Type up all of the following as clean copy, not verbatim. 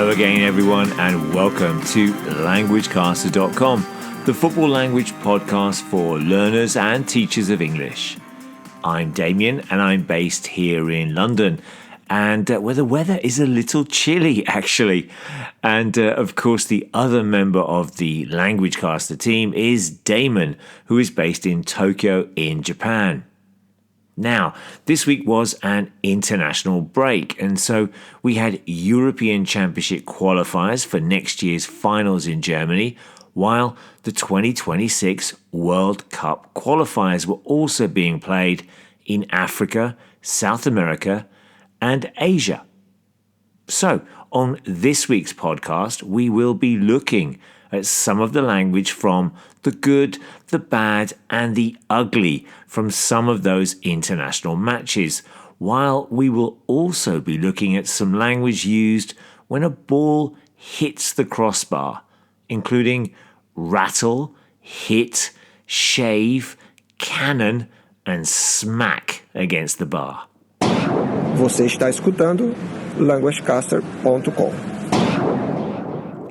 Hello again, everyone, and welcome to LanguageCaster.com, the football language podcast for learners and teachers of English. I'm Damien, and I'm based here in London, and where the weather is a little chilly, actually. And, of course, the other member of the LanguageCaster team is Damon, who is based in Tokyo in Japan. Now, this week was an international break, and so we had European Championship qualifiers for next year's finals in Germany, while the 2026 World Cup qualifiers were also being played in Africa, South America, and Asia. So, on this week's podcast, we will be looking at some of the language from the good, the bad, and the ugly from some of those international matches, while we will also be looking at some language used when a ball hits the crossbar, including rattle, hit, shave, cannon, and smack against the bar. Você está escutando languagecaster.com.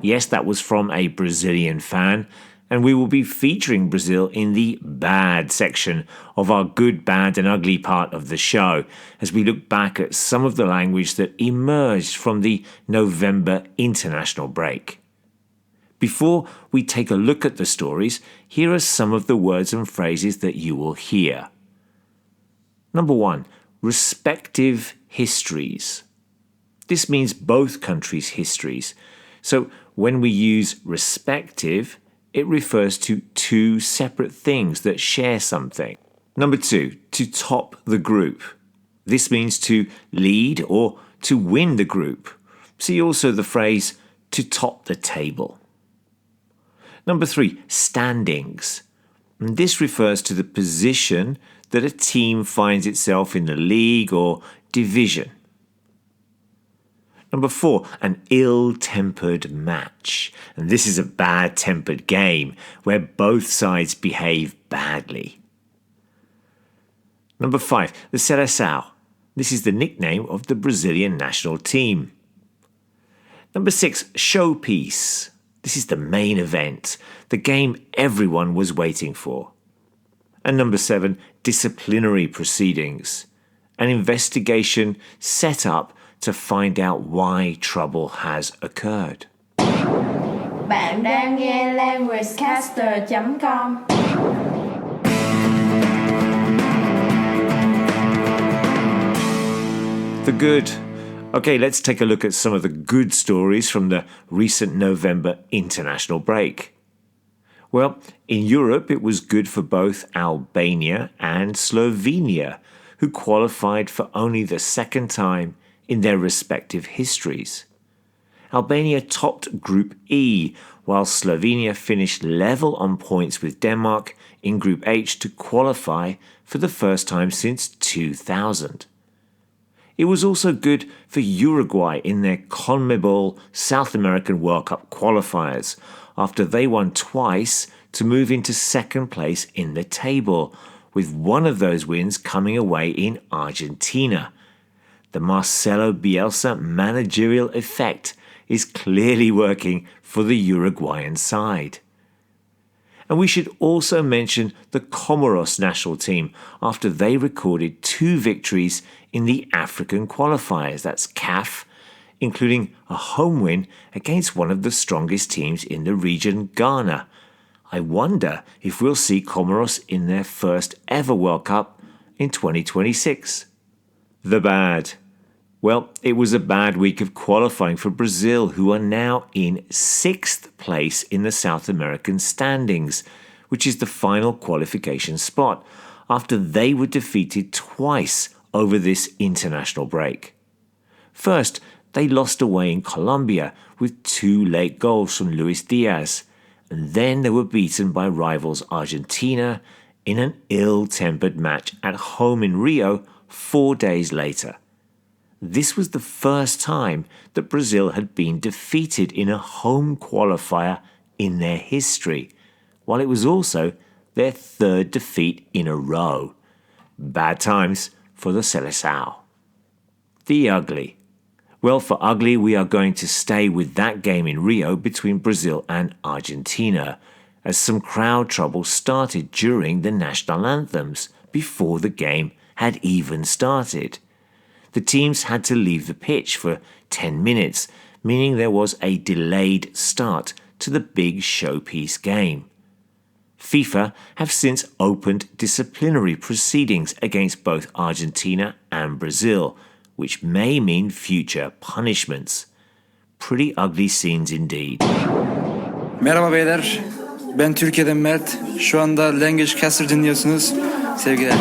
Yes, that was from a Brazilian fan, and we will be featuring Brazil in the bad section of our good, bad and ugly part of the show as we look back at some of the language that emerged from the November international break. Before we take a look at the stories, here are some of the words and phrases that you will hear. Number 1, respective histories. This means both countries' histories. So when we use respective, it refers to two separate things that share something. Number 2, to top the group. This means to lead or to win the group. See also the phrase to top the table. Number 3, standings. And this refers to the position that a team finds itself in the league or division. Number 4, an ill-tempered match. And this is a bad-tempered game where both sides behave badly. Number 5, the Seleção. This is the nickname of the Brazilian national team. Number 6, showpiece. This is the main event, the game everyone was waiting for. And number 7, disciplinary proceedings. An investigation set up to find out why trouble has occurred. Bạn đang nghe languagecaster.com. The good. Okay, let's take a look at some of the good stories from the recent November international break. Well, in Europe, it was good for both Albania and Slovenia, who qualified for only the second time in their respective histories. Albania topped Group E, while Slovenia finished level on points with Denmark in Group H to qualify for the first time since 2000. It was also good for Uruguay in their CONMEBOL South American World Cup qualifiers, after they won twice to move into second place in the table, with one of those wins coming away in Argentina. The Marcelo Bielsa managerial effect is clearly working for the Uruguayan side. And we should also mention the Comoros national team after they recorded 2 victories in the African qualifiers, that's CAF, including a home win against one of the strongest teams in the region, Ghana. I wonder if we'll see Comoros in their first ever World Cup in 2026. The bad. Well, it was a bad week of qualifying for Brazil, who are now in 6th place in the South American standings, which is the final qualification spot, after they were defeated twice over this international break. First, they lost away in Colombia with 2 late goals from Luis Diaz, and then they were beaten by rivals Argentina in an ill-tempered match at home in Rio 4 days later. This was the first time that Brazil had been defeated in a home qualifier in their history, while it was also their 3rd defeat in a row. Bad times for the Seleção. The ugly. Well, for ugly, we are going to stay with that game in Rio between Brazil and Argentina, as some crowd trouble started during the national anthems before the game had even started. The teams had to leave the pitch for 10 minutes, meaning there was a delayed start to the big showpiece game. FIFA have since opened disciplinary proceedings against both Argentina and Brazil, which may mean future punishments. Pretty ugly scenes indeed. Merhaba beyler, ben Türkiye'den Mert. Şu anda Language Caster dinliyorsunuz. Sevgiler.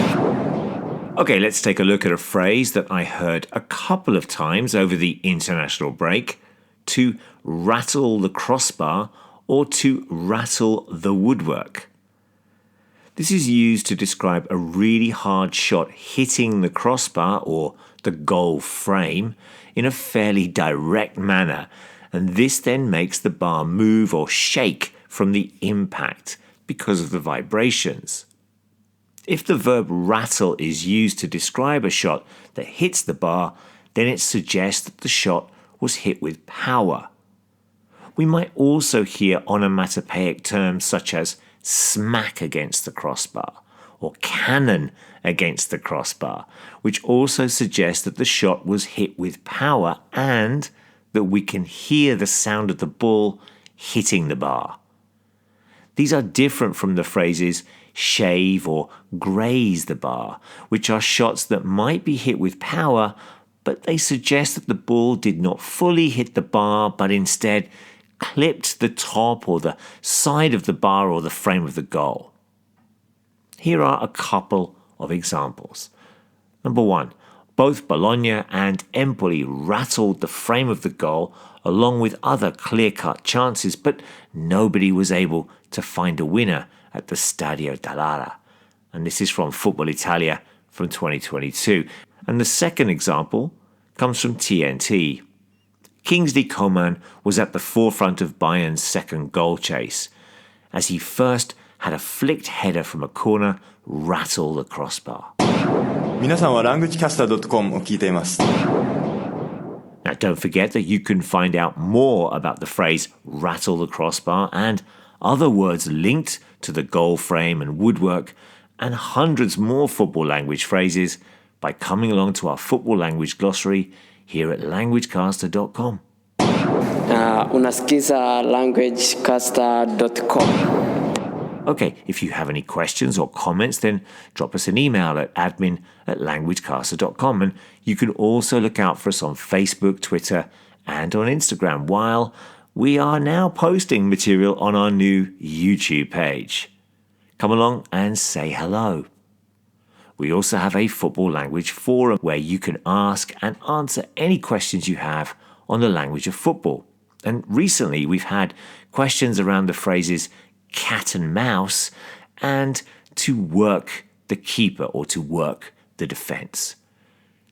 Okay, let's take a look at a phrase that I heard a couple of times over the international break: to rattle the crossbar or to rattle the woodwork. This is used to describe a really hard shot hitting the crossbar or the goal frame in a fairly direct manner, and this then makes the bar move or shake from the impact because of the vibrations. If the verb rattle is used to describe a shot that hits the bar, then it suggests that the shot was hit with power. We might also hear onomatopoeic terms such as smack against the crossbar or cannon against the crossbar, which also suggests that the shot was hit with power and that we can hear the sound of the ball hitting the bar. These are different from the phrases shave or graze the bar, which are shots that might be hit with power, but they suggest that the ball did not fully hit the bar, but instead clipped the top or the side of the bar or the frame of the goal. Here are a couple of examples. Number one, both Bologna and Empoli rattled the frame of the goal along with other clear-cut chances, but nobody was able to find a winner at the Stadio Dallara. And this is from Football Italia from 2022. And the second example comes from TNT. Kingsley Coman was at the forefront of Bayern's second goal chase, as he first had a flicked header from a corner rattle the crossbar. 皆さんは languagecaster.com を聞いています。 Now don't forget that you can find out more about the phrase rattle the crossbar and other words linked to the goal frame and woodwork and hundreds more football language phrases by coming along to our football language glossary here at languagecaster.com. Unasikiza languagecaster.com. Okay, if you have any questions or comments, then drop us an email at admin@languagecaster.com, and you can also look out for us on Facebook, Twitter, and on Instagram, while we are now posting material on our new YouTube page. Come along and say hello. We also have a football language forum where you can ask and answer any questions you have on the language of football. And recently we've had questions around the phrases cat and mouse and to work the keeper or to work the defense.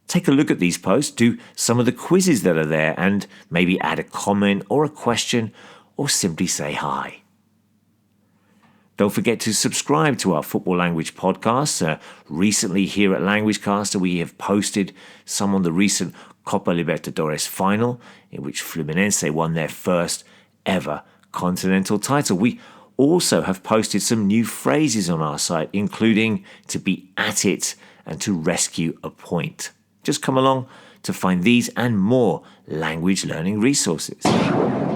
Take a look at these posts, do some of the quizzes that are there, and maybe add a comment or a question or simply say hi. Don't forget to subscribe to our football language podcasts. Recently here at LanguageCaster, we have posted some on the recent Copa Libertadores final, in which Fluminense won their first ever continental title. We also have posted some new phrases on our site, including to be at it and to rescue a point. Just come along to find these and more language learning resources.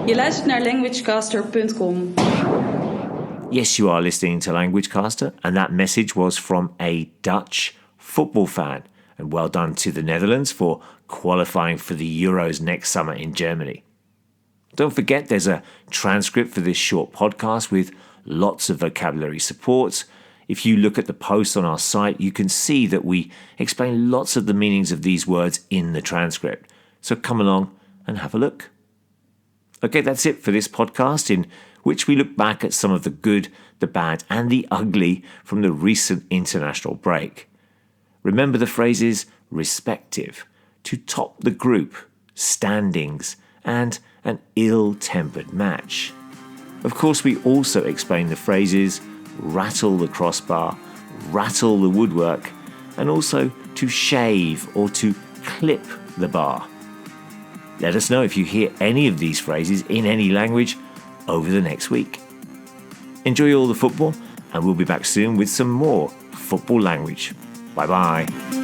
Je luistert naar languagecaster.com. Yes, you are listening to LanguageCaster, and that message was from a Dutch football fan. And well done to the Netherlands for qualifying for the Euros next summer in Germany. Don't forget there's a transcript for this short podcast with lots of vocabulary support. If you look at the post on our site, you can see that we explain lots of the meanings of these words in the transcript. So come along and have a look. Okay, that's it for this podcast, in which we look back at some of the good, the bad, and the ugly from the recent international break. Remember the phrases respective, to top the group, standings, and an ill-tempered match. Of course, we also explain the phrases rattle the crossbar, rattle the woodwork, and also to shave or to clip the bar. Let us know if you hear any of these phrases in any language over the next week. Enjoy all the football, and we'll be back soon with some more football language. Bye bye.